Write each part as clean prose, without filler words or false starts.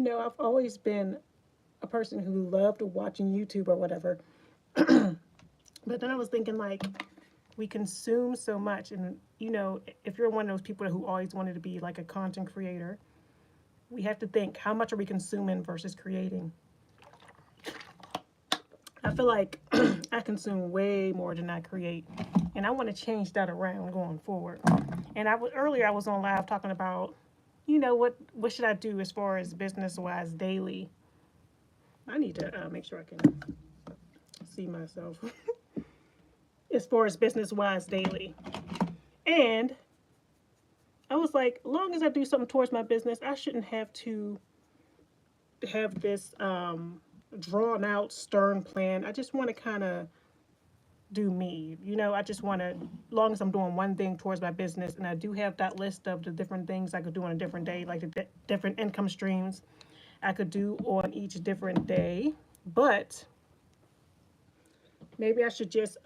I've always been a person who loved watching YouTube or whatever. But then I was thinking, like, we consume so much. And, if you're one of those people who always wanted to be like a content creator, we have to think, how much are we consuming versus creating? I feel like I consume way more than I create. And I want to change that around going forward. And earlier I was on live talking about, what should I do as far as business wise daily. I need to make sure I can see myself as far as business wise daily. And I was like, long as I do something towards my business, I shouldn't have to have this drawn out, stern plan. I just want to kind of do me. I just want to, long as I'm doing one thing towards my business, and I do have that list of the different things I could do on a different day, like the different income streams I could do on each different day. But maybe I should just,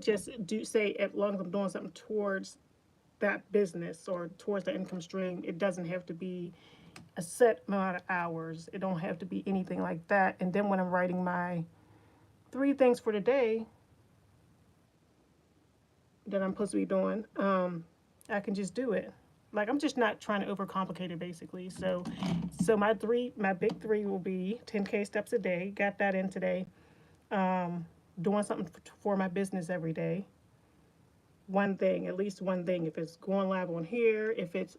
just do say, as long as I'm doing something towards that business or towards the income stream, it doesn't have to be a set amount of hours. It don't have to be anything like that. And then when I'm writing my 3 things for the day that I'm supposed to be doing, I can just do it. Like, I'm just not trying to overcomplicate it, basically. So my big three will be 10K steps a day. Got that in today. Doing something for my business every day. One thing, at least one thing. If it's going live on here, if it's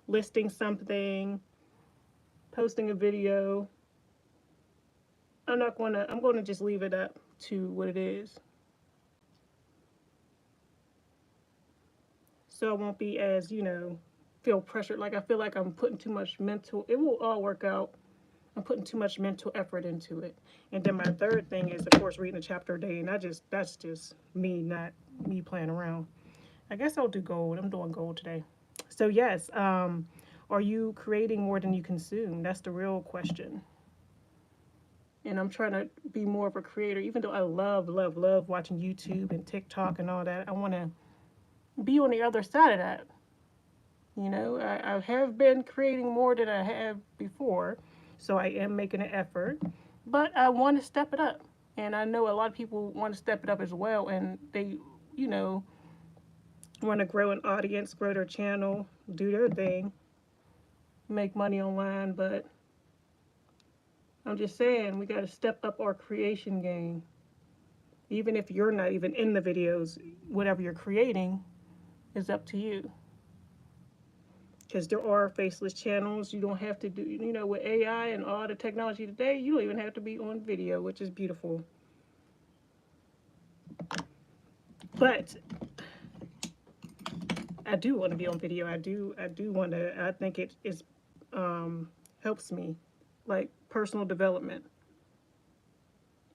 listing something, posting a video. I'm gonna just leave it up to what it is. So I won't be as, feel pressured. Like, I feel like I'm putting too much mental, it will all work out. I'm putting too much mental effort into it. And then my third thing is, of course, reading a chapter a day. And that's just me, not me playing around. I guess I'll do gold. I'm doing gold today. So yes, are you creating more than you consume? That's the real question. And I'm trying to be more of a creator, even though I love, love, love watching YouTube and TikTok and all that. I want to be on the other side of that. I have been creating more than I have before, so I am making an effort, but I want to step it up. And I know a lot of people want to step it up as well, and they, you know, want to grow an audience, grow their channel, do their thing, make money online, but I'm just saying we got to step up our creation game. Even if you're not even in the videos, whatever you're creating is up to you. Because there are faceless channels. You don't have to do, with AI and all the technology today, you don't even have to be on video, which is beautiful. But I do want to be on video. I do want to. I think it is helps me, like personal development.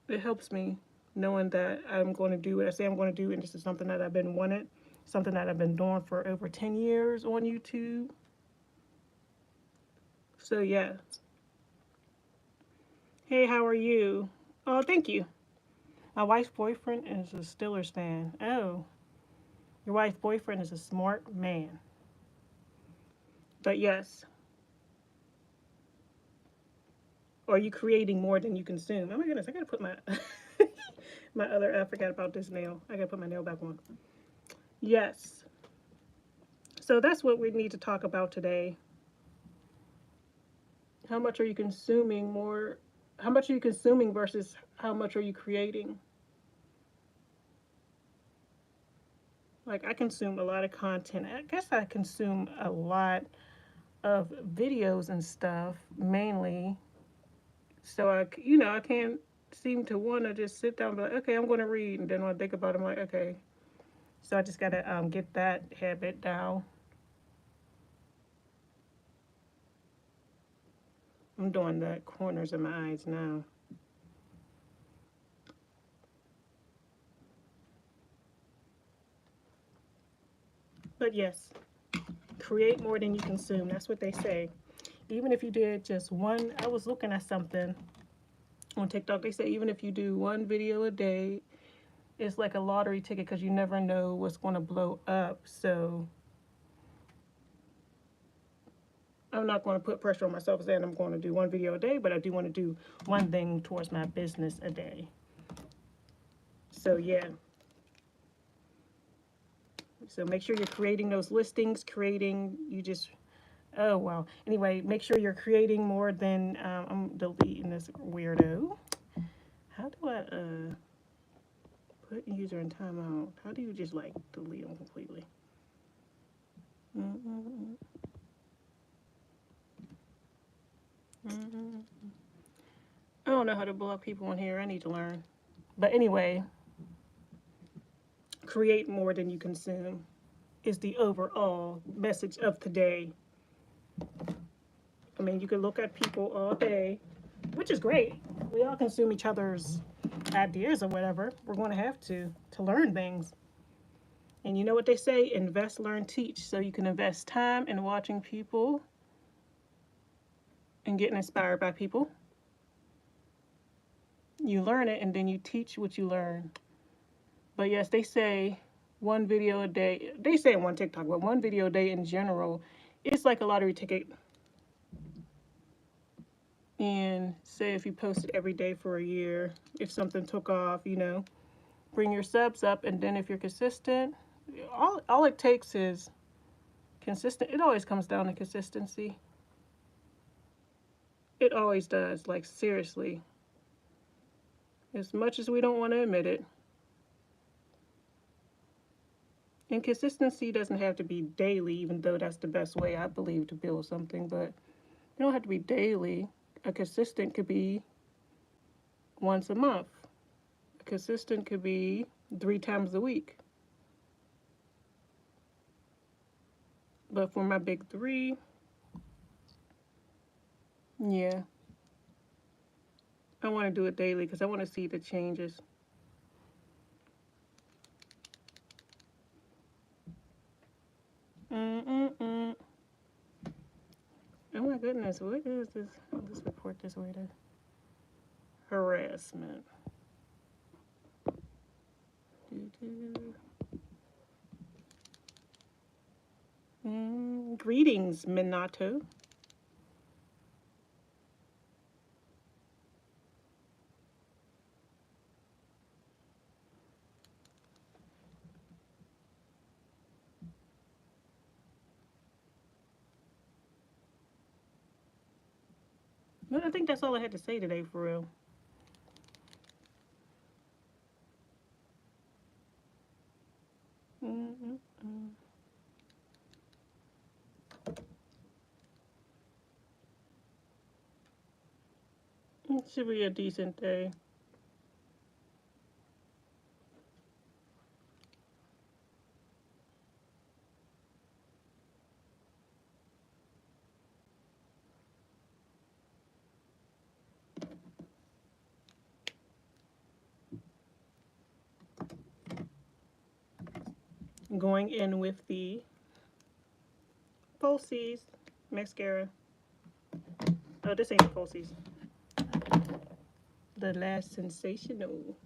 It helps me knowing that I'm going to do what I say I'm going to do, and this is something that I've been wanting, something that I've been doing for over 10 years on YouTube. So yeah. Hey, how are you? Oh, thank you. My wife's boyfriend is a Steelers fan. Oh, your wife's boyfriend is a smart man. But yes, are you creating more than you consume? Oh my goodness, I gotta put my my other. I forgot about this nail. I gotta put my nail back on. Yes. So that's what we need to talk about today. How much are you consuming more? How much are you consuming versus how much are you creating? Like, I consume a lot of content. I guess I consume a lot of videos and stuff mainly. So I can't seem to want to just sit down and be like, okay, I'm going to read, and then when I think about it, I'm like, okay. So I just gotta get that habit down. I'm doing the corners of my eyes now. But yes, create more than you consume. That's what they say. Even if you did just one, I was looking at something on TikTok. They say even if you do one video a day, it's like a lottery ticket because you never know what's going to blow up. So I'm not going to put pressure on myself saying I'm going to do one video a day, but I do want to do one thing towards my business a day. So yeah. So make sure you're creating those listings, oh wow. Anyway, make sure you're creating more than, I'm deleting this weirdo. How do I, put user in timeout? How do you just like delete them completely? I don't know how to block people in here. I need to learn. But anyway, create more than you consume is the overall message of today. I mean, you can look at people all day, which is great. We all consume each other's ideas or whatever. We're going to have to learn things. And you know what they say? Invest, learn, teach. So you can invest time in watching people and getting inspired by people. You learn it and then you teach what you learn. But yes, they say one video a day. They say on TikTok, but one video a day in general, it's like a lottery ticket. And say if you posted every day for a year, if something took off, you know, bring your subs up. And then if you're consistent, all it takes is consistent. It always comes down to consistency. It always does. Like, seriously. As much as we don't want to admit it. And consistency doesn't have to be daily, even though that's the best way, I believe, to build something. But it don't have to be daily. A consistent could be once a month. A consistent could be 3 times a week. But for my big 3, yeah, I want to do it daily because I want to see the changes. Oh my goodness, what is this? Let's report this way to harassment. Greetings, Minato. But I think that's all I had to say today, for real. It should be a decent day. Going in with the Falsies mascara. Oh, this ain't the Falsies. The Last Sensational.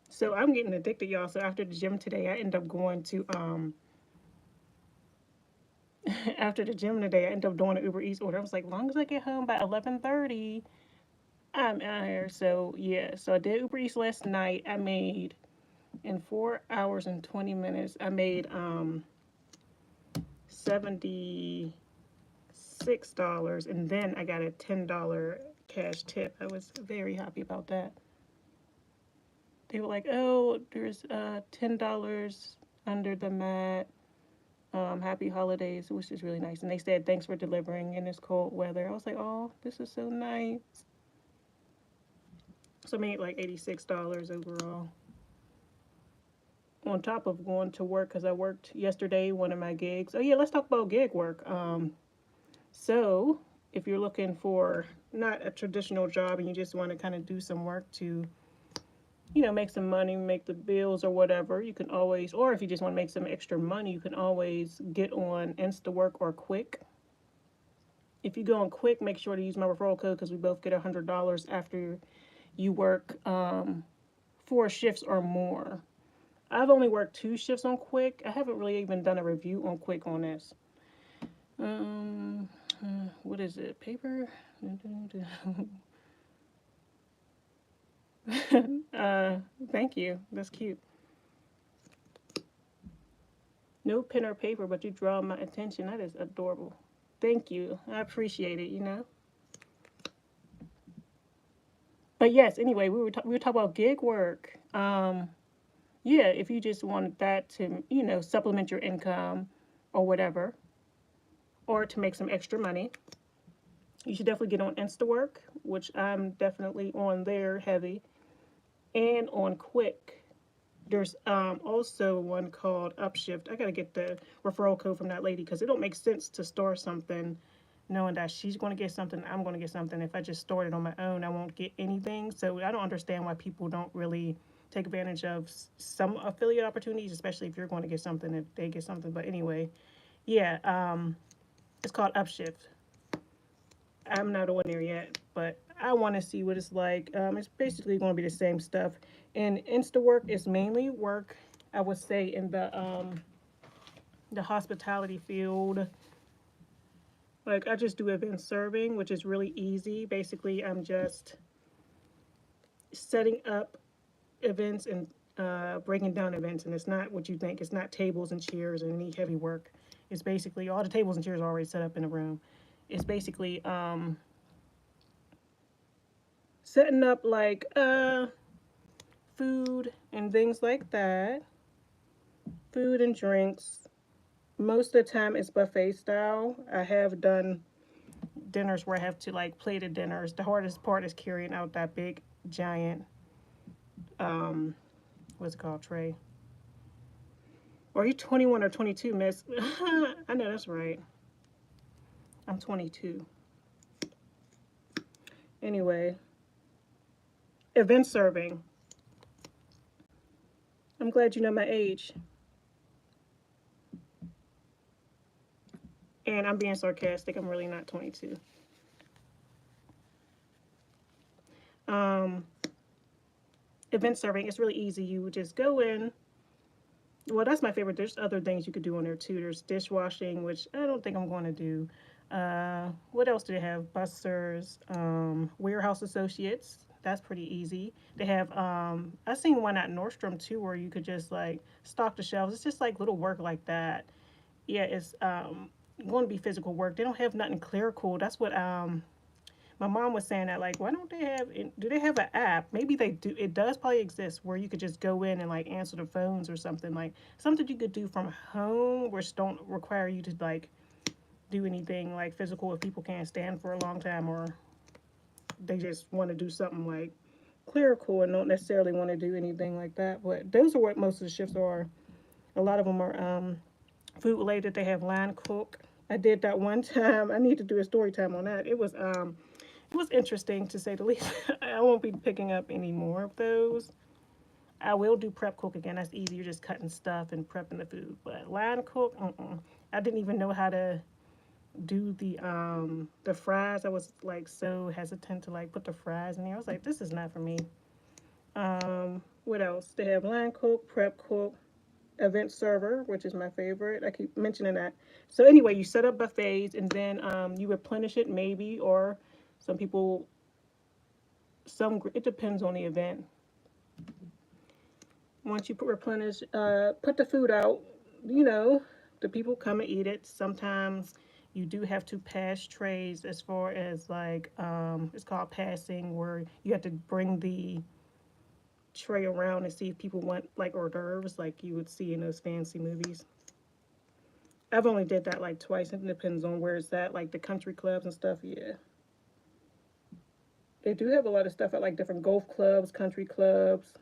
So I'm getting addicted, y'all. So after the gym today, I end up going to after the gym today, I end up doing an Uber Eats order. I was like, as long as I get home by 11:30, I'm out here. So yeah, so I did Uber Eats last night. I made, in 4 hours and 20 minutes, I made $76, and then I got a $10 cash tip. I was very happy about that. They were like, oh, there's $10 under the mat. Happy holidays, which is really nice. And they said, thanks for delivering in this cold weather. I was like, oh, this is so nice. So I made like $86 overall. On top of going to work, because I worked yesterday, one of my gigs. Oh yeah, let's talk about gig work. So if you're looking for not a traditional job and you just want to kind of do some work to, you know, make some money, make the bills or whatever, you can always, or if you just want to make some extra money, you can always get on Instawork or Quick. If you go on Quick, make sure to use my referral code because we both get $100 after you work 4 shifts or more. I've only worked 2 shifts on Quick. I haven't really even done a review on Quick on this. What is it? Paper? Thank you. That's cute. No pen or paper, but you draw my attention. That is adorable. Thank you. I appreciate it, you know. But yes, anyway, we were talking about gig work. Yeah, if you just wanted that to, supplement your income or whatever, or to make some extra money, you should definitely get on Instawork, which I'm definitely on there heavy, and on Quick. There's also one called Upshift. I gotta get the referral code from that lady because it don't make sense to store something knowing that she's going to get something, I'm going to get something. If I just store it on my own, I won't get anything. So I don't understand why people don't really take advantage of some affiliate opportunities, especially if you're going to get something, if they get something. But anyway, yeah, it's called Upshift. I'm not on there yet, but I want to see what it's like. It's basically going to be the same stuff. And Instawork is mainly work, I would say, in the hospitality field. Like, I just do event serving, which is really easy. Basically, I'm just setting up events and breaking down events. And it's not what you think. It's not tables and chairs and any heavy work. It's basically all the tables and chairs are already set up in a room. It's basically setting up like food and things like that. Food and drinks. Most of the time it's buffet style. I have done dinners where I have to like plated dinners. The hardest part is carrying out that big giant what's it called, tray. Are you 21 or 22, miss? I know that's right. I'm 22. Anyway, event serving. I'm glad you know my age. And I'm being sarcastic. I'm really not 22. Event serving, it's really easy. You would just go in. Well, that's my favorite. There's other things you could do on there too. There's dishwashing, which I don't think I'm going to do. What else do they have? Busters, warehouse associates. That's pretty easy. They have I seen one at Nordstrom too, where you could just like stock the shelves. It's just like little work like that. Yeah, it's going to be physical work. They don't have nothing clerical. That's what my mom was saying that, like, why don't they have, do they have an app? Maybe they do. It does probably exist where you could just go in and like answer the phones or something, like something you could do from home, which don't require you to like do anything like physical if people can't stand for a long time, or they just want to do something like clerical and don't necessarily want to do anything like that. But those are what most of the shifts are. A lot of them are food related. They have line cook. I did that one time. I need to do a story time on that. It was interesting to say the least. I won't be picking up any more of those. I will do prep cook again. That's easy. You're just cutting stuff and prepping the food. But line cook, I didn't even know how to do the fries. I was like so hesitant to like put the fries in there. I was like, this is not for me. What else? They have line cook, prep cook, event server, which is my favorite. I keep mentioning that. So anyway, you set up buffets and then you replenish it maybe, or some people, it depends on the event. Once you replenish, put the food out, the people come and eat it. Sometimes you do have to pass trays, as far as like, it's called passing, where you have to bring the tray around and see if people want like hors d'oeuvres, like you would see in those fancy movies. I've only did that like twice. It depends on where it's at, like the country clubs and stuff. Yeah. They do have a lot of stuff at like different golf clubs, country clubs.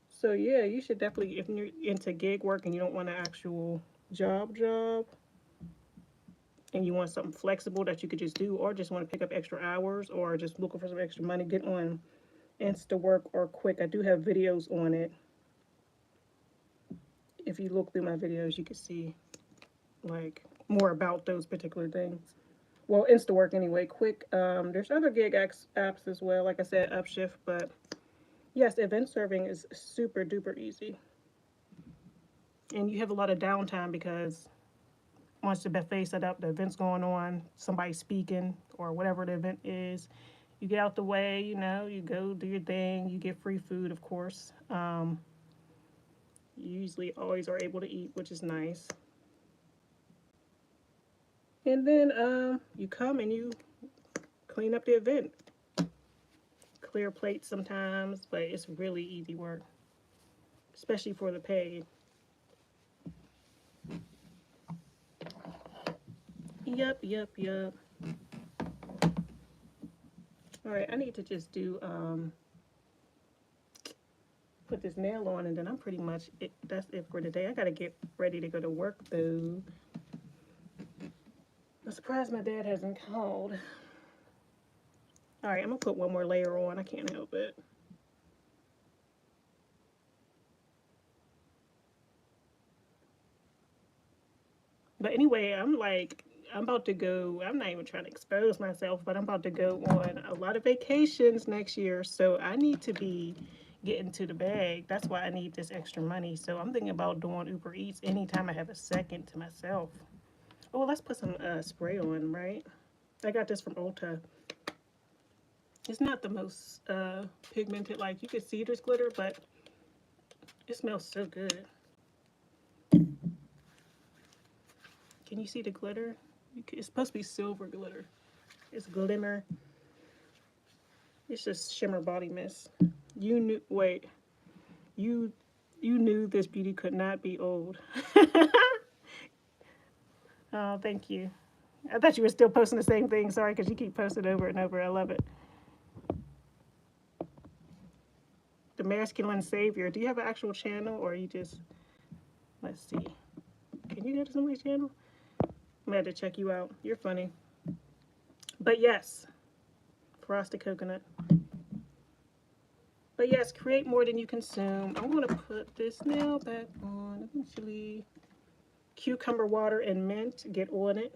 So yeah, you should definitely, if you're into gig work and you don't want an actual job, and you want something flexible that you could just do, or just want to pick up extra hours, or just looking for some extra money, get on Instawork or Quick. I do have videos on it. If you look through my videos, you can see like more about those particular things. Well, Instawork anyway. Quick. There's other gig apps as well. Like I said, Upshift. But yes, event serving is super duper easy, and you have a lot of downtime because once the buffet set up, the event's going on, somebody's speaking or whatever the event is, you get out the way. You go do your thing. You get free food, of course. You usually always are able to eat, which is nice. And then you come and you clean up the event. Clear plates sometimes, but it's really easy work, especially for the paid. Yup. All right, I need to just do put this nail on, and then I'm pretty much it. That's it for today. I gotta get ready to go to work though. I'm surprised my dad hasn't called. All right, I'm gonna put one more layer on. I can't help it. But anyway, I'm about to go. I'm not even trying to expose myself, but I'm about to go on a lot of vacations next year. So I need to be getting to the bag. That's why I need this extra money. So I'm thinking about doing Uber Eats anytime I have a second to myself. Oh, let's put some spray on, right? I got this from Ulta. It's not the most pigmented, like you could see there's glitter, but it smells so good. Can you see the glitter? It's supposed to be silver glitter. It's glimmer. It's just shimmer body mist. Wait, you knew this beauty could not be old. Oh, thank you. I thought you were still posting the same thing. Sorry, because you keep posting over and over. I love it. The Masculine Savior. Do you have an actual channel, or you just... Let's see. Can you go to somebody's channel? I'm gonna have to check you out. You're funny. But yes, frosted coconut. But yes, create more than you consume. I'm gonna put this nail back on eventually. Cucumber water and mint. Get on it.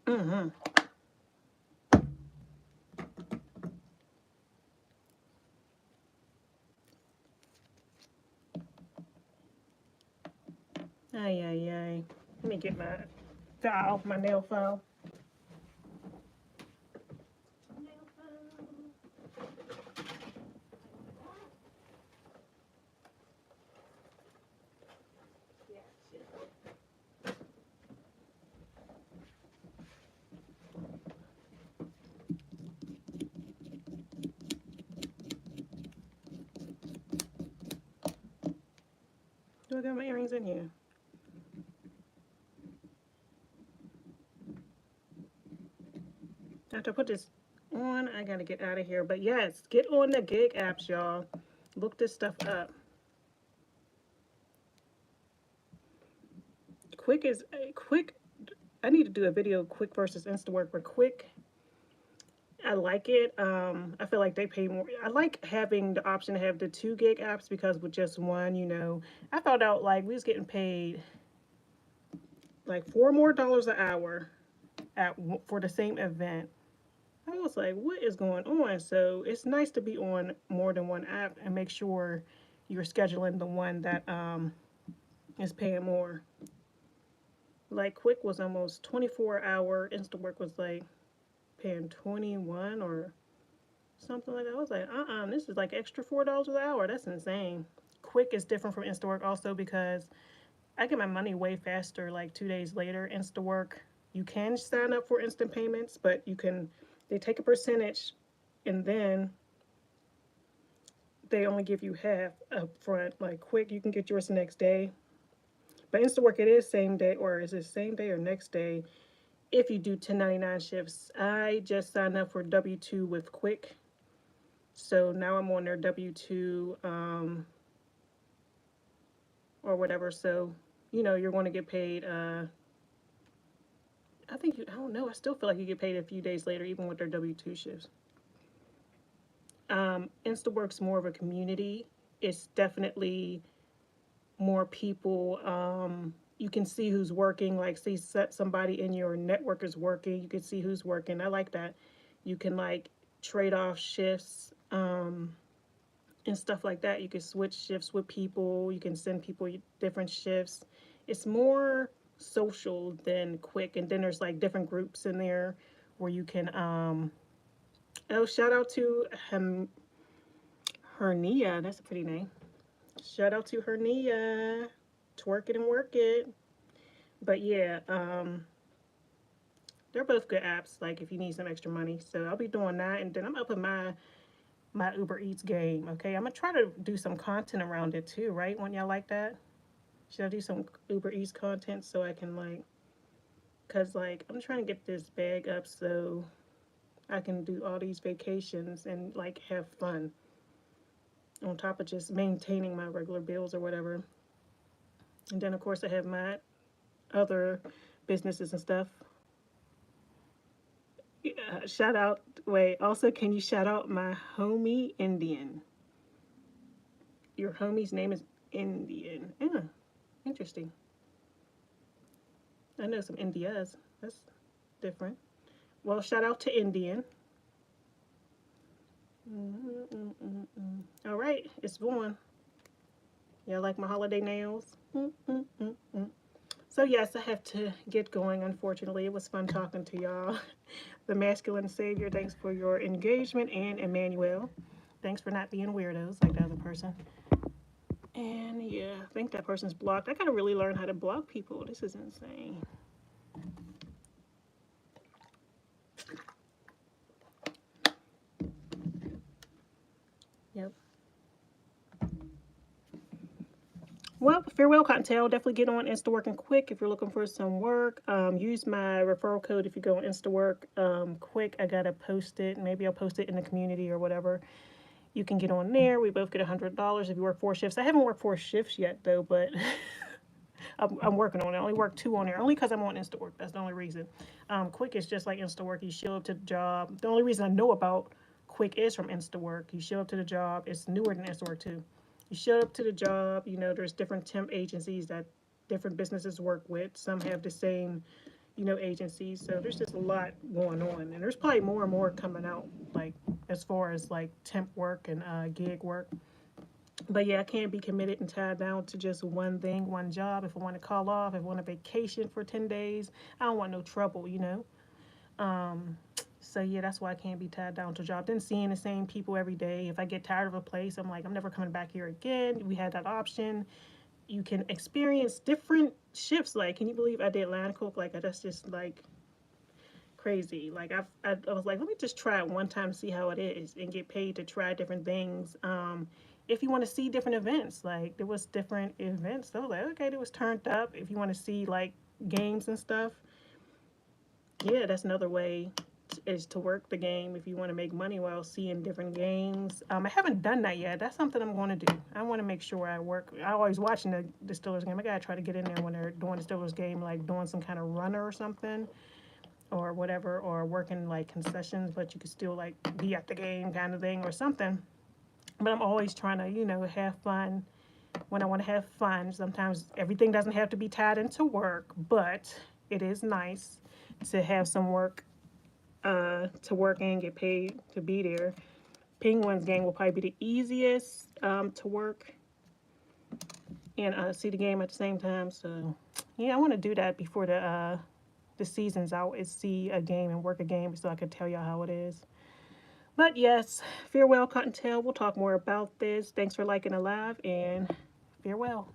Mm-hmm. Ay, ay, ay. Let me get my file, my nail file. Do I got my earrings in here? After I put this on, I gotta get out of here. But yes, get on the gig apps, y'all. Look this stuff up. Quick. I need to do a video, Quick versus Instawork. But Quick, I like it. I feel like they pay more. I like having the option to have the 2 gig apps because with just one, I found out like we was getting paid like $4 more an hour for the same event. I was like, what is going on? So it's nice to be on more than one app and make sure you're scheduling the one that is paying more. Like Quick was almost 24-hour. Instawork was like paying 21 or something like that. I was like, this is like extra $4 an hour. That's insane. Quick is different from Instawork also because I get my money way faster, like 2 days later. Instawork, you can sign up for instant payments, but they take a percentage and then they only give you half up front. Like Quick, you can get yours the next day. But Instawork, it is same day, or is it same day or next day if you do 1099 shifts. I just signed up for W-2 with Quick. So now I'm on their W-2 or whatever. So, you're going to get paid. I don't know. I still feel like you get paid a few days later, even with their W-2 shifts. Instawork's more of a community it's definitely more people. You can see who's working, like see somebody in your network is working. You can see who's working. I like that. You can like trade off shifts and stuff like that. You can switch shifts with people. You can send people different shifts. It's more social than quick. And then there's like different groups in there where you can oh, shout out to Hernia. That's a pretty name. Shout out to Hernia. Twerk it and work it. But yeah, they're both good apps. Like if you need some extra money, so I'll be doing that, and then I'm upping my Uber Eats game. Okay, I'm gonna try to do some content around it too. Right? Wouldn't y'all like that? Should I do some Uber Eats content so I can like, cause like I'm trying to get this bag up so I can do all these vacations and like have fun on top of just maintaining my regular bills or whatever. And then of course I have my other businesses and stuff. Shout out. Wait. Also, can you shout out my homie Indian? Your homie's name is Indian. Yeah, interesting. I know some Indias. That's different. Well, shout out to Indian. All right, it's born. Yeah, like my holiday nails. So yes, I have to get going. Unfortunately, it was fun talking to y'all. The masculine savior. Thanks for your engagement, and Emmanuel. Thanks for not being weirdos like the other person. And yeah, I think that person's blocked. I gotta really learn how to block people. This is insane. Yep. Well, farewell, Cottontail. Definitely get on Instawork and Quick if you're looking for some work. Use my referral code if you go on Instawork. Quick, I gotta post it. Maybe I'll post it in the community or whatever. You can get on there. We both get $100 if you work 4 shifts. I haven't worked 4 shifts yet though, but I'm working on it. I only work 2 on there, only because I'm on Instawork. That's the only reason. Quick is just like Instawork. You show up to the job. The only reason I know about Quick is from Instawork. You show up to the job. It's newer than Instawork too. You show up to the job. You know, there's different temp agencies that different businesses work with. Some have the same, agencies. So there's just a lot going on, and there's probably more and more coming out, like as far as like temp work and gig work. But yeah, I can't be committed and tied down to just one thing, one job. If I want to call off, if I want a vacation for 10 days, I don't want no trouble. So yeah, that's why I can't be tied down to a job. Then seeing the same people every day. If I get tired of a place, I'm like, I'm never coming back here again. We had that option. You can experience different shifts. Like, can you believe I did line cook? Like, that's just like crazy. Like, I was like, let me just try it one time to see how it is and get paid to try different things. If you want to see different events, like there was different events. So like, okay, it was turned up. If you want to see like games and stuff, yeah, that's another way is to work the game if you want to make money while seeing different games. I haven't done that yet. That's something I'm going to do. I want to make sure I work. I always watching the Steelers game. I gotta try to get in there when they're doing the Steelers game, like doing some kind of runner or something, or whatever, or working like concessions, but you could still like be at the game kind of thing or something. But I'm always trying to, have fun when I want to have fun. Sometimes everything doesn't have to be tied into work, but it is nice to have some work to work and get paid to be there. Penguins game will probably be the easiest to work and see the game at the same time. So yeah, I want to do that before the season's out. Is see a game and work a game so I can tell y'all how it is. But yes, farewell, Cottontail. We'll talk more about this. Thanks for liking the live, and farewell.